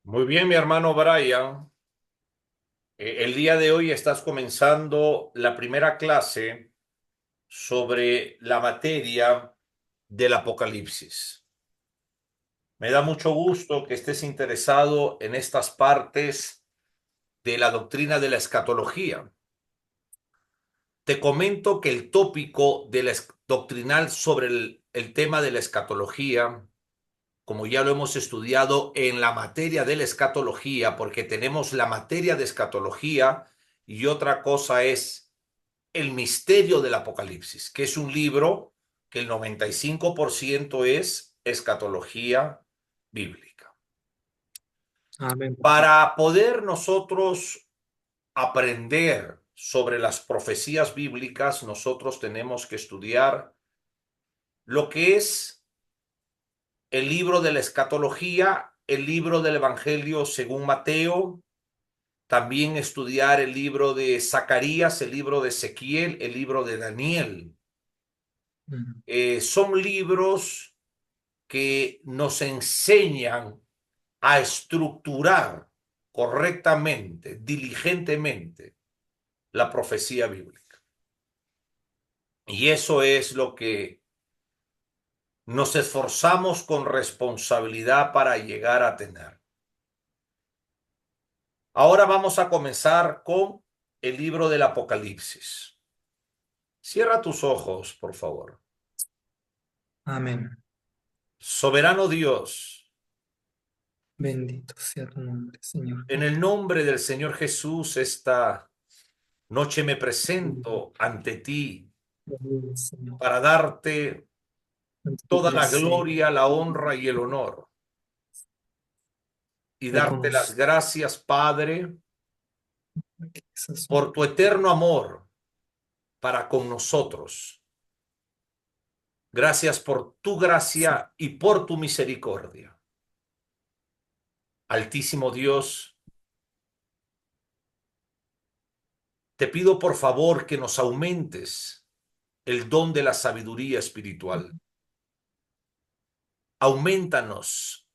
Muy bien, mi hermano Brian. El día de hoy estás comenzando la primera clase sobre la materia del Apocalipsis. Me da mucho gusto que estés interesado en estas partes de la doctrina de la escatología. Te comento que el tópico de doctrinal sobre el tema de la escatología, como ya lo hemos estudiado en la materia de la escatología, porque tenemos la materia de escatología y otra cosa es el misterio del Apocalipsis, que es un libro que el 95% es escatología bíblica. Amén, pastor. Para poder nosotros aprender sobre las profecías bíblicas, nosotros tenemos que estudiar lo que es el libro de la escatología, el libro del Evangelio según Mateo, también estudiar el libro de Zacarías, el libro de Ezequiel, el libro de Daniel. Mm. Son libros que nos enseñan a estructurar correctamente, diligentemente, la profecía bíblica. Y eso es lo que nos esforzamos con responsabilidad para llegar a tener. Ahora vamos a comenzar con el libro del Apocalipsis. Cierra tus ojos, por favor. Amén. Soberano Dios, Bendito sea tu nombre, Señor en Jesús. el nombre del Señor Jesús, esta noche me presento ante ti Aleluya, Señor. para darte Ante tu toda la presencia. gloria, la honra y el honor, y darte las Reconozco gracias, Padre, que esas son por tu eterno amor para con nosotros. Gracias por tu sí, gracia y por tu misericordia. Altísimo Dios, te pido por favor que nos aumentes el don de la sabiduría espiritual. Aumentanos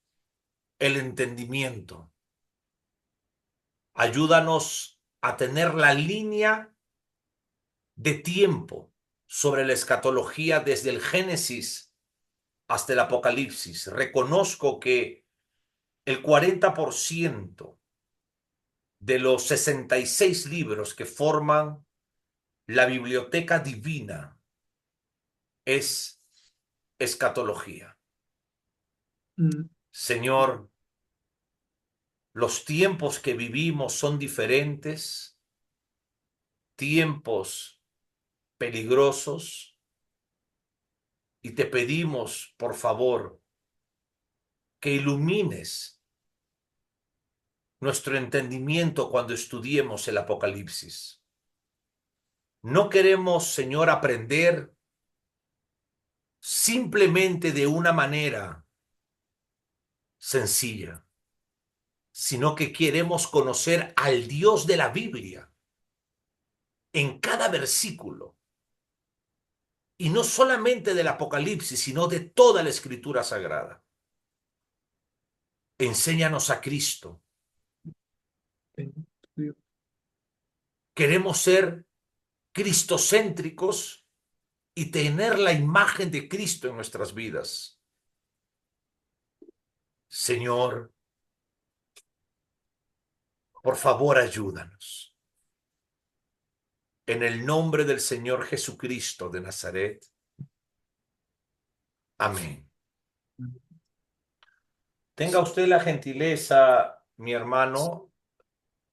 el entendimiento. Ayúdanos a tener la línea de tiempo sobre la escatología desde el Génesis hasta el Apocalipsis. Reconozco que el 40% de los 66 libros que forman la biblioteca divina es escatología. mm, Señor, los tiempos que vivimos son diferentes, tiempos peligrosos, y te pedimos, por favor, que ilumines nuestro entendimiento cuando estudiemos el Apocalipsis. No queremos, Señor, aprender simplemente de una manera sencilla, sino que queremos conocer al Dios de la Biblia en cada versículo, y no solamente del Apocalipsis, sino de toda la Escritura Sagrada. Enséñanos a Cristo. bendito Dios. Queremos ser cristocéntricos y tener la imagen de Cristo en nuestras vidas. Señor, por favor, ayúdanos. En el nombre del Señor Jesucristo de Nazaret. Amén. Tenga usted la gentileza, mi hermano,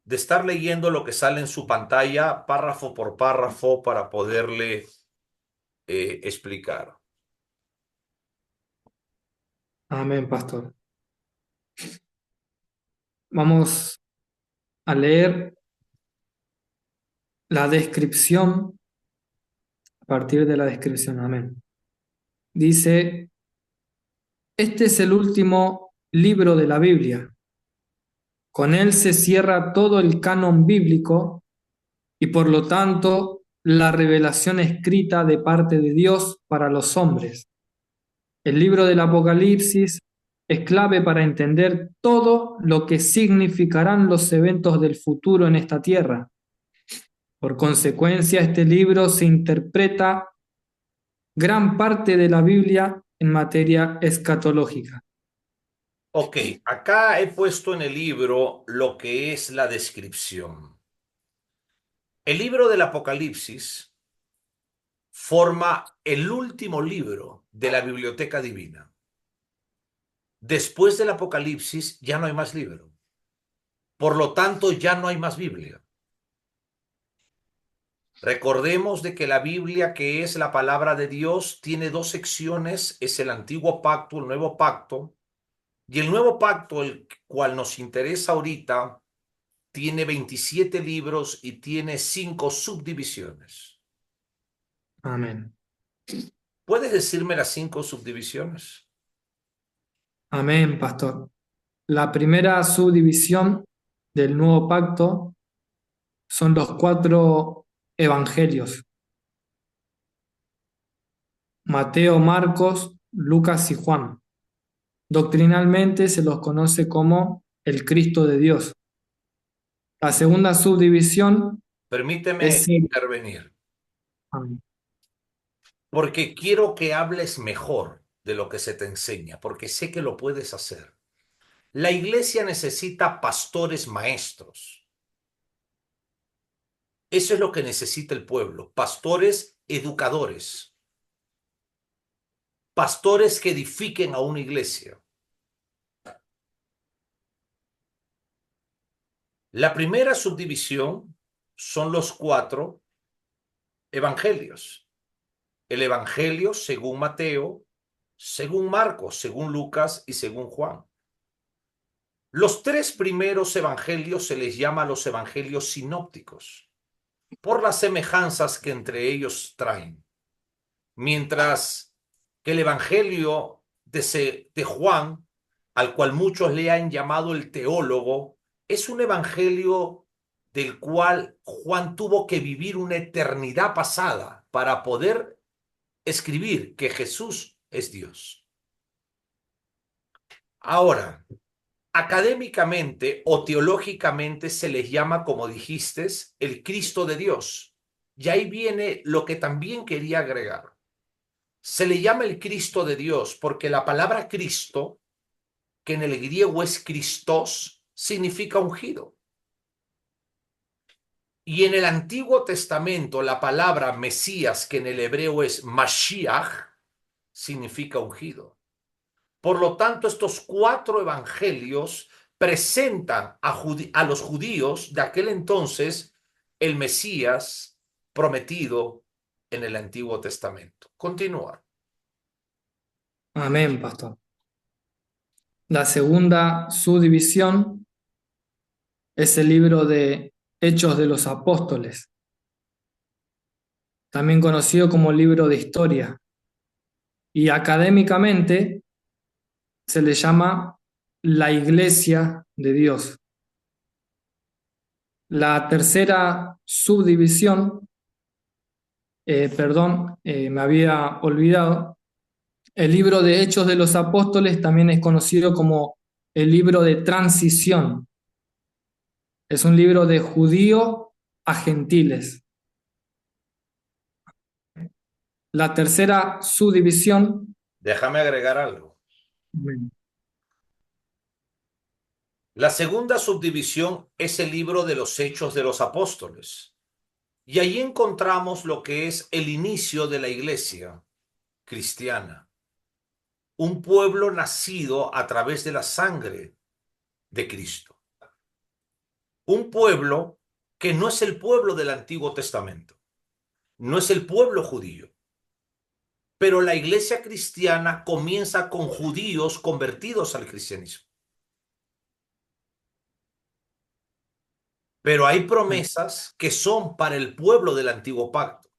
de estar leyendo lo que sale en su pantalla, párrafo por párrafo, para poderle explicar. Amén, pastor. Vamos a leer la descripción a partir de la descripción. Amén. Dice, este es el último libro de la Biblia. Con él se cierra todo el canon bíblico y por lo tanto la revelación escrita de parte de Dios para los hombres. El libro del Apocalipsis es clave para entender todo lo que significarán los eventos del futuro en esta tierra. Por consecuencia, este libro se interpreta gran parte de la Biblia en materia escatológica. Ok, acá he puesto en el libro lo que es la descripción. El libro del Apocalipsis forma el último libro de la biblioteca divina. Después del Apocalipsis ya no hay más libro. Por lo tanto, ya no hay más Biblia. Recordemos de que la Biblia, que es la palabra de Dios, tiene dos secciones, es el antiguo pacto, el nuevo pacto, y el nuevo pacto, el cual nos interesa ahorita, tiene 27 libros y tiene 5 subdivisiones. Amén. ¿Puedes decirme las 5 subdivisiones? Amén, pastor. La primera subdivisión del nuevo pacto son los 4 evangelios: Mateo, Marcos, Lucas y Juan. Doctrinalmente se los conoce como el Cristo de Dios. La segunda subdivisión Permíteme es el... intervenir, Amén. porque quiero que hables mejor de lo que se te enseña, porque sé que lo puedes hacer. La iglesia necesita pastores maestros. Eso es lo que necesita el pueblo, pastores educadores, pastores que edifiquen a una iglesia. La primera subdivisión son los 4 evangelios. El evangelio según Mateo, según Marcos, según Lucas y según Juan. Los 3 primeros evangelios se les llama los evangelios sinópticos, por las semejanzas que entre ellos traen. Mientras que el evangelio de Juan, al cual muchos le han llamado el teólogo, es un evangelio del cual Juan tuvo que vivir una eternidad pasada para poder escribir que Jesús es Dios. Ahora, académicamente o teológicamente se les llama, como dijiste, el Cristo de Dios. Y ahí viene lo que también quería agregar. Se le llama el Cristo de Dios porque la palabra Cristo, que en el griego es Christos, significa ungido. Y en el Antiguo Testamento la palabra Mesías, que en el hebreo es Mashiach, significa ungido. Por lo tanto, estos 4 evangelios presentan a los judíos de aquel entonces el Mesías prometido en el Antiguo Testamento. Continúa. Amén, pastor. La segunda subdivisión es el libro de Hechos de los Apóstoles, también conocido como libro de historia, y académicamente se le llama la Iglesia de Dios. La tercera subdivisión, me había olvidado, el libro de Hechos de los Apóstoles también es conocido como el libro de transición. Es un libro de judío a gentiles. La tercera subdivisión, Déjame agregar algo. La segunda subdivisión es el libro de los Hechos de los Apóstoles. Y ahí encontramos lo que es el inicio de la iglesia cristiana. Un pueblo nacido a través de la sangre de Cristo. Un pueblo que no es el pueblo del Antiguo Testamento. No es el pueblo judío. Pero la iglesia cristiana comienza con judíos convertidos al cristianismo. Pero hay promesas que son para el pueblo del antiguo pacto.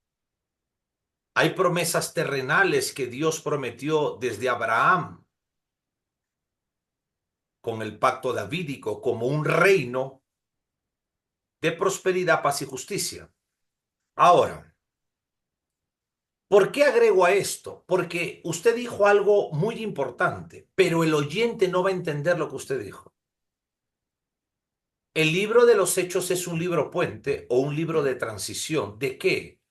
Hay promesas terrenales que Dios prometió desde Abraham con el pacto davídico como un reino de prosperidad, paz y justicia. Ahora, ¿Por qué agrego a esto? Porque usted dijo algo muy importante, pero el oyente no va a entender lo que usted dijo. El libro de los Hechos es un libro puente o un libro de transición. ¿De qué?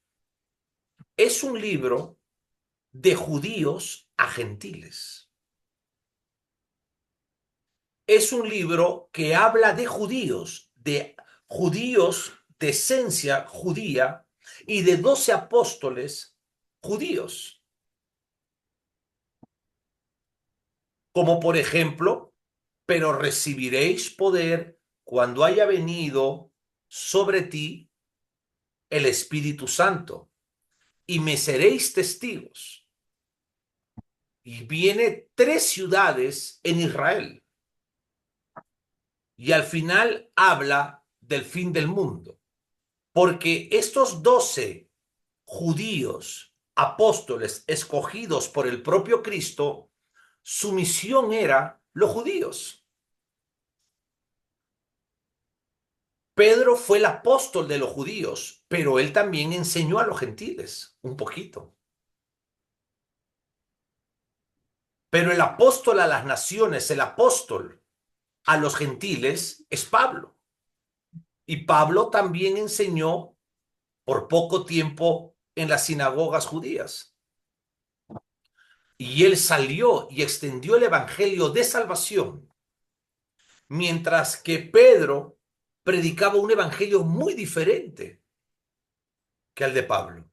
Es un libro de judíos a gentiles. Es un libro que habla de judíos de esencia judía y de 12 apóstoles judíos, como por ejemplo, pero recibiréis poder cuando haya venido sobre ti el Espíritu Santo y me seréis testigos. Y viene 3 ciudades en Israel. Y al final habla del fin del mundo. Porque estos 12 judíos, apóstoles escogidos por el propio Cristo, su misión era los judíos. Pedro fue el apóstol de los judíos, pero él también enseñó a los gentiles un poquito. Pero el apóstol a las naciones, el apóstol a los gentiles es Pablo. Y Pablo también enseñó por poco tiempo en las sinagogas judías. Y él salió y extendió el evangelio de salvación, mientras que Pedro predicaba un evangelio muy diferente que el de Pablo.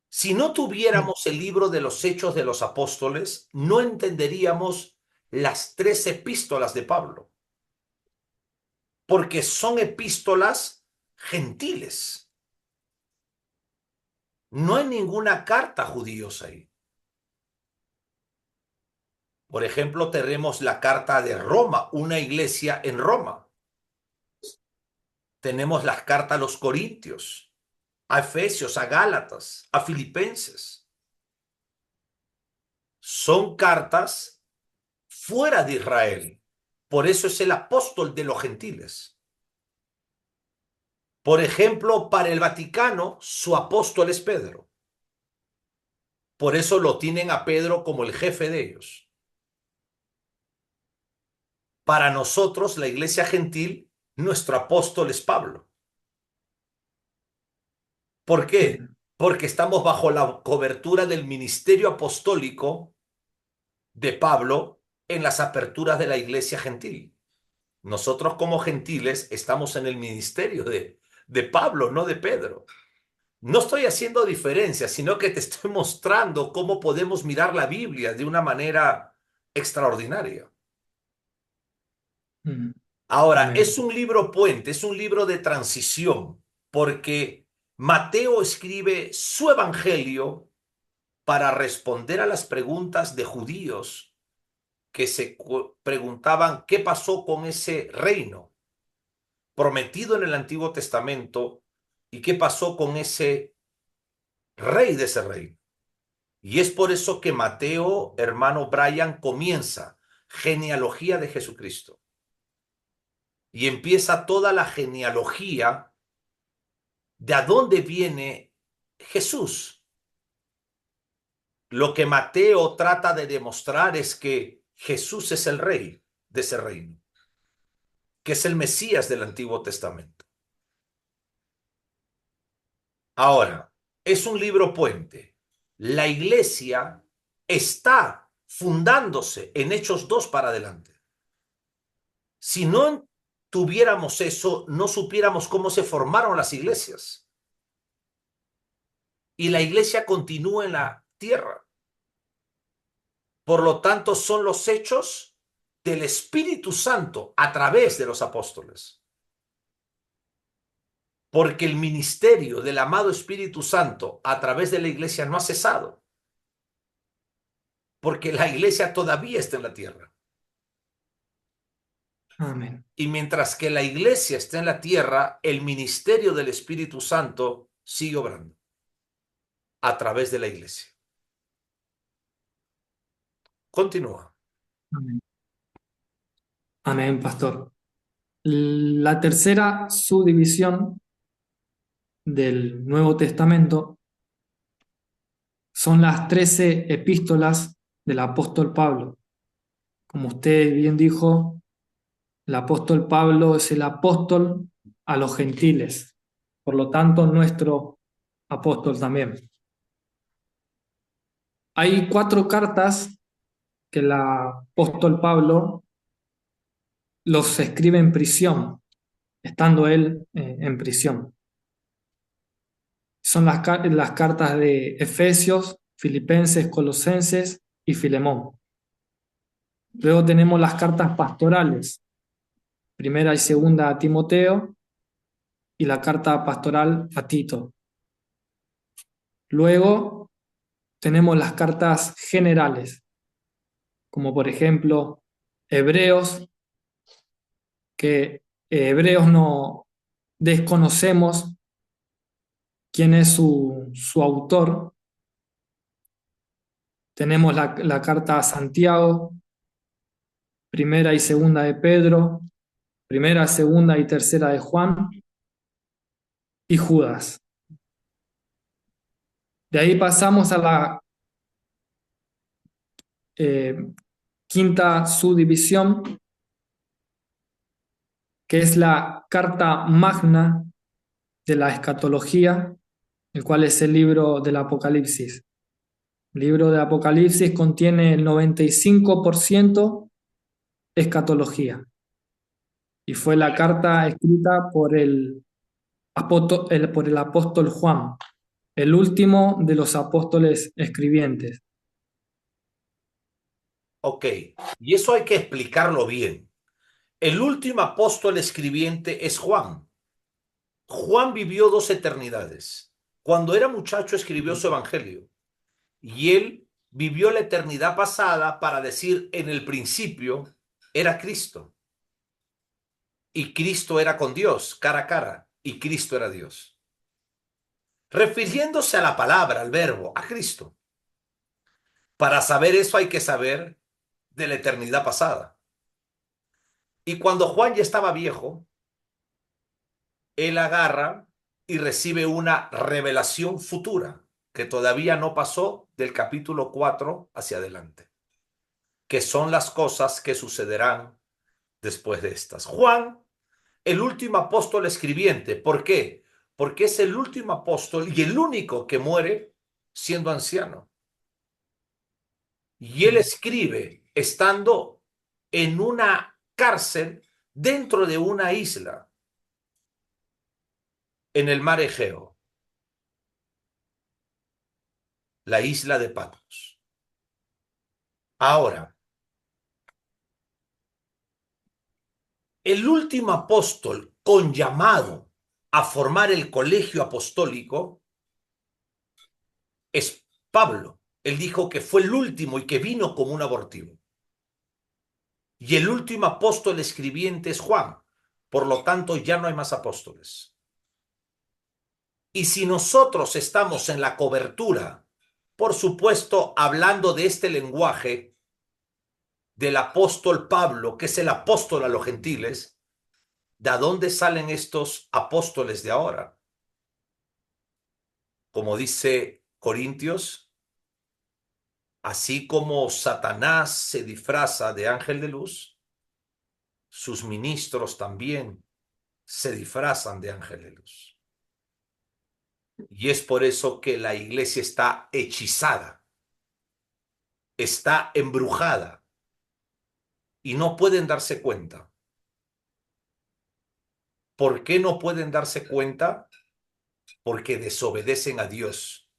Si no tuviéramos el libro de los Hechos de los Apóstoles, no entenderíamos las 3 epístolas de Pablo, porque son epístolas gentiles. No hay ninguna carta a judíos ahí. Por ejemplo, tenemos la carta de Roma, una iglesia en Roma. Tenemos las cartas a los Corintios, a Efesios, a Gálatas, a Filipenses. Son cartas fuera de Israel. Por eso es el apóstol de los gentiles. Por ejemplo, para el Vaticano, su apóstol es Pedro. Por eso lo tienen a Pedro como el jefe de ellos. Para nosotros, la iglesia gentil, nuestro apóstol es Pablo. ¿Por qué? Porque estamos bajo la cobertura del ministerio apostólico de Pablo en las aperturas de la iglesia gentil. Nosotros como gentiles estamos en el ministerio de Pablo, no de Pedro. No estoy haciendo diferencia, sino que te estoy mostrando cómo podemos mirar la Biblia de una manera extraordinaria. Ahora, Amén. es un libro puente, es un libro de transición, porque Mateo escribe su evangelio para responder a las preguntas de judíos que se preguntaban qué pasó con ese reino prometido en el Antiguo Testamento y qué pasó con ese rey de ese reino. Y es por eso que Mateo, hermano Brian, comienza genealogía de Jesucristo. Y empieza toda la genealogía de a dónde viene Jesús. Lo que Mateo trata de demostrar es que Jesús es el rey de ese reino, que es el Mesías del Antiguo Testamento. Ahora, es un libro puente. La iglesia está fundándose en Hechos 2 para adelante. Si no tuviéramos eso, no supiéramos cómo se formaron las iglesias. Y la iglesia continúa en la tierra. Por lo tanto, son los hechos del Espíritu Santo a través de los apóstoles. Porque el ministerio del amado Espíritu Santo a través de la iglesia no ha cesado. Porque la iglesia todavía está en la tierra. Amén. Y mientras que la iglesia está en la tierra, el ministerio del Espíritu Santo sigue obrando a través de la iglesia. Continúa. Amén. Amén, pastor. La tercera subdivisión del Nuevo Testamento son las 13 epístolas del apóstol Pablo. Como usted bien dijo, el apóstol Pablo es el apóstol a los gentiles, por lo tanto nuestro apóstol también. Hay 4 cartas que el apóstol Pablo los escribe en prisión, estando él en prisión. Son las cartas de Efesios, Filipenses, Colosenses y Filemón. Luego tenemos las cartas pastorales, primera y segunda a Timoteo y la carta pastoral a Tito. Luego tenemos las cartas generales, como por ejemplo Hebreos, que Hebreos no desconocemos quién es su autor. Tenemos la carta a Santiago, primera y segunda de Pedro, primera, segunda y tercera de Juan y Judas. De ahí pasamos a la eh, quinta subdivisión, que es la carta magna de la escatología, el cual es el libro del Apocalipsis. El libro de Apocalipsis contiene el 95% escatología y fue la carta escrita por el apóstol Juan, el último de los apóstoles escribientes. Ok, y eso hay que explicarlo bien. El último apóstol escribiente es Juan. Juan vivió 2 eternidades. Cuando era muchacho escribió su evangelio y él vivió la eternidad pasada para decir en el principio era Cristo y Cristo era con Dios cara a cara y Cristo era Dios. Refiriéndose a la palabra, al verbo, a Cristo. Para saber eso hay que saber de la eternidad pasada. Y cuando Juan ya estaba viejo, él agarra y recibe una revelación futura que todavía no pasó del capítulo 4 hacia adelante, que son las cosas que sucederán después de estas. Juan, el último apóstol escribiente. ¿Por qué? Porque es el último apóstol y el único que muere siendo anciano. Y él escribe estando en una cárcel dentro de una isla en el mar Egeo, la isla de Patmos. Ahora, el último apóstol con llamado a formar el colegio apostólico es Pablo. Él dijo que fue el último y que vino como un abortivo. Y el último apóstol escribiente es Juan. Por lo tanto, ya no hay más apóstoles. Y si nosotros estamos en la cobertura, por supuesto, hablando de este lenguaje del apóstol Pablo, que es el apóstol a los gentiles, ¿de dónde salen estos apóstoles de ahora? Como dice Corintios, así como Satanás se disfraza de ángel de luz, sus ministros también se disfrazan de ángel de luz. Y es por eso que la iglesia está hechizada, está embrujada y no pueden darse cuenta. ¿Por qué no pueden darse cuenta? Porque desobedecen a Dios.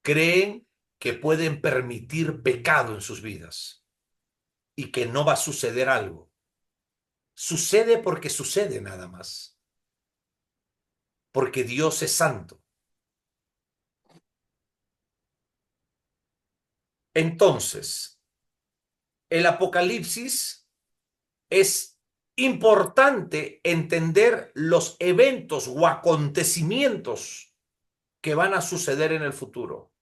Creen que pueden permitir pecado en sus vidas y que no va a suceder algo. Sucede porque sucede nada más. Porque Dios es santo. Entonces, el Apocalipsis es importante entender los eventos o acontecimientos que van a suceder en el futuro.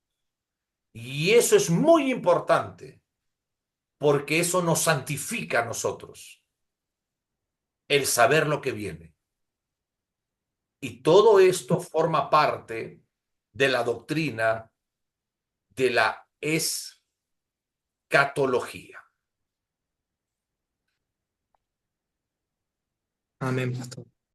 Y eso es muy importante porque eso nos santifica a nosotros, el saber lo que viene. Y todo esto forma parte de la doctrina de la escatología. Amén, pastor.